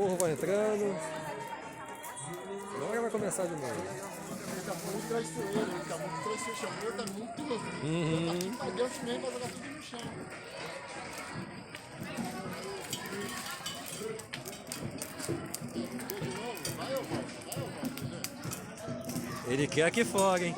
povo vai entrando. Agora vai começar de novo. Ele tá muito traiçoeiro, ele tá muito traiçoeiro, chamou, tá muito louco. Mas Deus mesmo vai jogar tudo no chão. De novo, vai ou volta, Ele quer aqui fora, hein?